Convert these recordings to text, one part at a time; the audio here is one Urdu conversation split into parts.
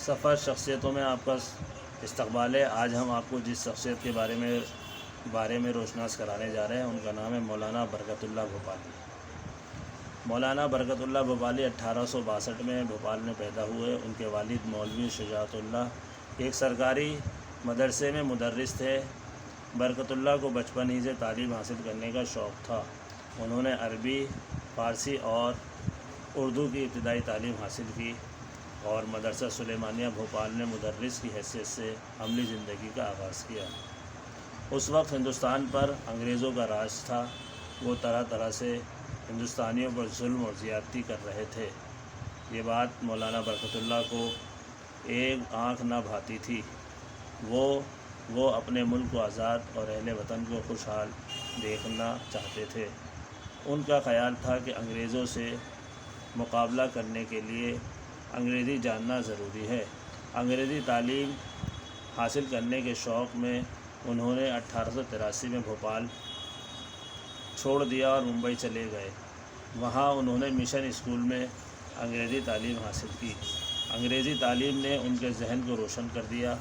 سفر شخصیتوں میں آپ کا استقبال ہے۔ آج ہم آپ کو جس شخصیت کے بارے میں روشناس کرانے جا رہے ہیں ان کا نام ہے مولانا برکت اللہ بھوپالی۔ مولانا برکت اللہ بھوپالی 1862 میں بھوپال میں پیدا ہوئے۔ ان کے والد مولوی شجاعت اللہ ایک سرکاری مدرسے میں مدرس تھے۔ برکت اللہ کو بچپن ہی سے تعلیم حاصل کرنے کا شوق تھا۔ انہوں نے عربی، فارسی اور اردو کی ابتدائی تعلیم حاصل کی اور مدرسہ سلیمانیہ بھوپال میں مدرس کی حیثیت سے عملی زندگی کا آغاز کیا۔ اس وقت ہندوستان پر انگریزوں کا راج تھا۔ وہ طرح طرح سے ہندوستانیوں پر ظلم اور زیادتی کر رہے تھے۔ یہ بات مولانا برکت اللہ کو ایک آنکھ نہ بھاتی تھی۔ وہ اپنے ملک کو آزاد اور اہل وطن کو خوشحال دیکھنا چاہتے تھے۔ ان کا خیال تھا کہ انگریزوں سے مقابلہ کرنے کے لیے انگریزی جاننا ضروری ہے۔ انگریزی تعلیم حاصل کرنے کے شوق میں انہوں نے 1883 میں بھوپال چھوڑ دیا اور ممبئی چلے گئے۔ وہاں انہوں نے مشن اسکول میں انگریزی تعلیم حاصل کی۔ انگریزی تعلیم نے ان کے ذہن کو روشن کر دیا،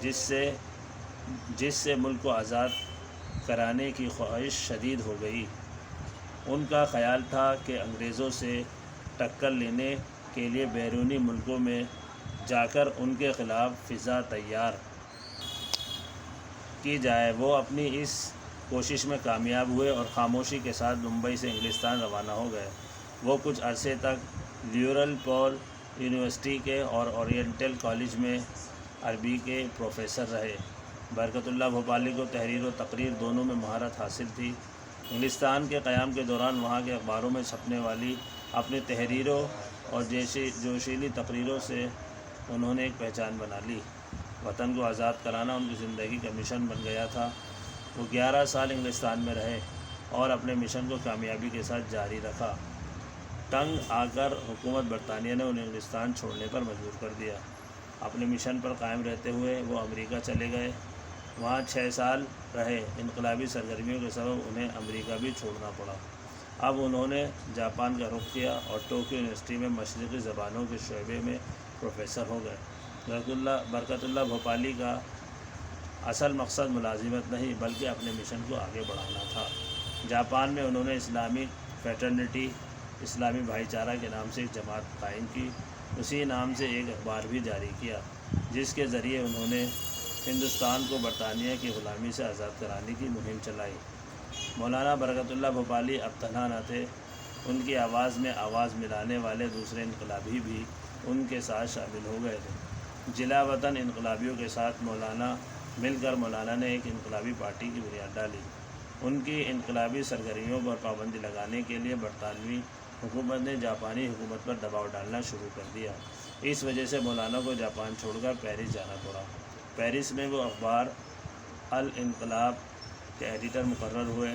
جس سے ملک کو آزاد کرانے کی خواہش شدید ہو گئی۔ ان کا خیال تھا کہ انگریزوں سے ٹکر لینے کے لیے بیرونی ملکوں میں جا کر ان کے خلاف فضا تیار کی جائے۔ وہ اپنی اس کوشش میں کامیاب ہوئے اور خاموشی کے ساتھ ممبئی سے انگلستان روانہ ہو گئے۔ وہ کچھ عرصے تک لیورپول یونیورسٹی کے اور اورینٹل کالج میں عربی کے پروفیسر رہے۔ برکت اللہ بھوپالی کو تحریر و تقریر دونوں میں مہارت حاصل تھی۔ انگلستان کے قیام کے دوران وہاں کے اخباروں میں چھپنے والی اپنی تحریروں اور جوشیلی تقریروں سے انہوں نے ایک پہچان بنا لی۔ وطن کو آزاد کرانا ان کی زندگی کا مشن بن گیا تھا۔ وہ 11 سال انگلستان میں رہے اور اپنے مشن کو کامیابی کے ساتھ جاری رکھا۔ تنگ آ کر حکومت برطانیہ نے انہیں انگلستان چھوڑنے پر مجبور کر دیا۔ اپنے مشن پر قائم رہتے ہوئے وہ امریکہ چلے گئے۔ وہاں 6 سال رہے۔ انقلابی سرگرمیوں کے سبب انہیں امریکہ بھی چھوڑنا پڑا۔ اب انہوں نے جاپان کا رخ کیا اور ٹوکیو یونیورسٹی میں مشرقی زبانوں کے شعبے میں پروفیسر ہو گئے۔ برکت اللہ بھوپالی کا اصل مقصد ملازمت نہیں بلکہ اپنے مشن کو آگے بڑھانا تھا۔ جاپان میں انہوں نے اسلامک فریٹرنیٹی اسلامی بھائی چارہ کے نام سے ایک جماعت قائم کی۔ اسی نام سے ایک اخبار بھی جاری کیا جس کے ذریعے انہوں نے ہندوستان کو برطانیہ کی غلامی سے آزاد کرانے کی مہم چلائی۔ مولانا برکت اللہ بھوپالی اب تنہا نہ تھے۔ ان کی آواز میں آواز ملانے والے دوسرے انقلابی بھی ان کے ساتھ شامل ہو گئے تھے۔ جلا وطن انقلابیوں کے ساتھ مل کر مولانا نے ایک انقلابی پارٹی کی بنیاد ڈالی۔ ان کی انقلابی سرگرمیوں پر پابندی لگانے کے لیے برطانوی حکومت نے جاپانی حکومت پر دباؤ ڈالنا شروع کر دیا۔ اس وجہ سے مولانا کو جاپان چھوڑ کر پیرس جانا پڑا۔ پیرس میں وہ اخبار الانقلاب کے ایڈیٹر مقرر ہوئے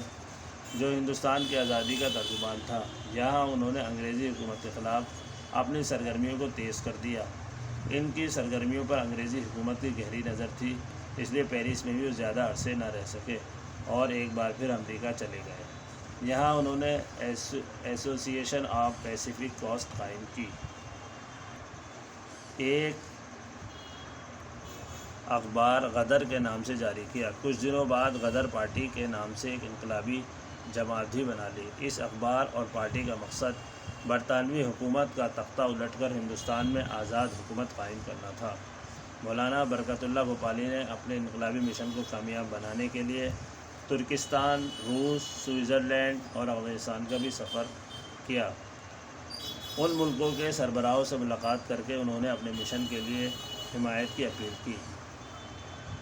جو ہندوستان کی آزادی کا ترجمان تھا۔ یہاں انہوں نے انگریزی حکومت کے خلاف اپنی سرگرمیوں کو تیز کر دیا۔ ان کی سرگرمیوں پر انگریزی حکومت کی گہری نظر تھی، اس لیے پیرس میں بھی وہ زیادہ عرصے نہ رہ سکے اور ایک بار پھر امریکہ چلے گئے۔ یہاں انہوں نے ایسوسی ایشن آف پیسیفک کوسٹ قائم کی، ایک اخبار غدر کے نام سے جاری کیا۔ کچھ دنوں بعد غدر پارٹی کے نام سے ایک انقلابی جماعت بھی بنا لی۔ اس اخبار اور پارٹی کا مقصد برطانوی حکومت کا تختہ الٹ کر ہندوستان میں آزاد حکومت قائم کرنا تھا۔ مولانا برکت اللہ بھوپالی نے اپنے انقلابی مشن کو کامیاب بنانے کے لیے ترکستان، روس، سوئٹزرلینڈ اور افغانستان کا بھی سفر کیا۔ ان ملکوں کے سربراہوں سے ملاقات کر کے انہوں نے اپنے مشن کے لیے حمایت کی اپیل کی۔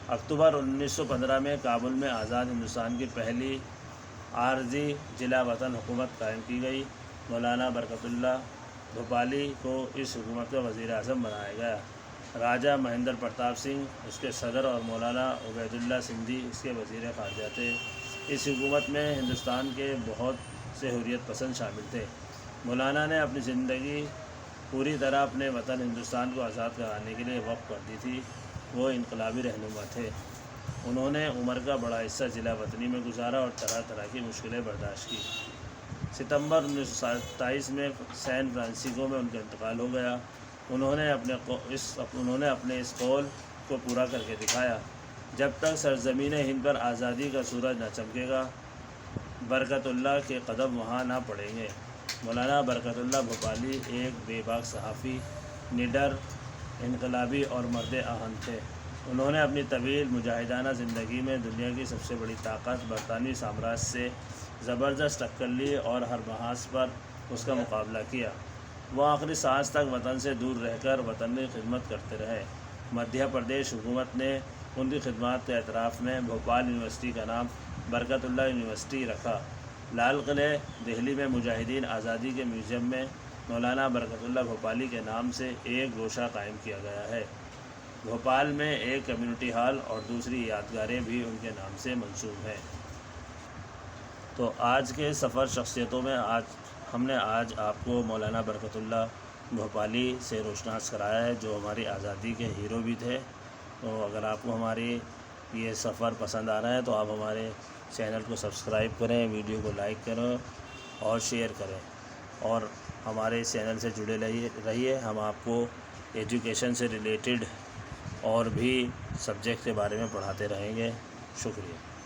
اکتوبر 1915 میں کابل میں آزاد ہندوستان کی پہلی عارضی جلا وطن حکومت قائم کی گئی۔ مولانا برکت اللہ بھوپالی کو اس حکومت کا وزیر اعظم بنایا گیا۔ راجہ مہندر پرتاپ سنگھ اس کے صدر اور مولانا عبید اللہ سندھی اس کے وزیر خارجہ تھے۔ اس حکومت میں ہندوستان کے بہت سے حریت پسند شامل تھے۔ مولانا نے اپنی زندگی پوری طرح اپنے وطن ہندوستان کو آزاد کرانے کے لیے وقف کر دی تھی۔ وہ انقلابی رہنما تھے۔ انہوں نے عمر کا بڑا حصہ جلا وطنی میں گزارا اور طرح طرح کی مشکلیں برداشت کی۔ ستمبر 1927 میں سین فرانسسکو میں ان کا انتقال ہو گیا۔ انہوں نے اپنے اس قول کو پورا کر کے دکھایا۔ جب تک سرزمین ہند پر آزادی کا سورج نہ چمکے گا، برکت اللہ کے قدم وہاں نہ پڑیں گے۔ مولانا برکت اللہ بھوپالی ایک بے باک صحافی، نڈر، انقلابی اور مرد آہن تھے۔ انہوں نے اپنی طویل مجاہدانہ زندگی میں دنیا کی سب سے بڑی طاقت برطانوی سامراج سے زبردست ٹکر لی اور ہر محاذ پر اس کا مقابلہ کیا۔ وہ آخری سانس تک وطن سے دور رہ کر وطن کی خدمت کرتے رہے۔ مدھیہ پردیش حکومت نے ان کی خدمات کے اعتراف میں بھوپال یونیورسٹی کا نام برکت اللہ یونیورسٹی رکھا۔ لال قلعہ، دہلی میں مجاہدین آزادی کے میوزیم میں مولانا برکت اللہ بھوپالی کے نام سے ایک گوشہ قائم کیا گیا ہے۔ بھوپال میں ایک کمیونٹی ہال اور دوسری یادگاریں بھی ان کے نام سے منسوب ہیں۔ تو آج کے سفر شخصیتوں میں ہم نے آپ کو مولانا برکت اللہ بھوپالی سے روشناس کرایا ہے، جو ہماری آزادی کے ہیرو بھی تھے۔ تو اگر آپ کو ہماری یہ سفر پسند آ رہا ہے تو آپ ہمارے چینل کو سبسکرائب کریں، ویڈیو کو لائک کریں اور شیئر کریں، اور ہمارے چینل سے جڑے رہیے۔ ہم آپ کو ایجوکیشن سے ریلیٹڈ اور بھی سبجیکٹ کے بارے میں پڑھاتے رہیں گے۔ شکریہ۔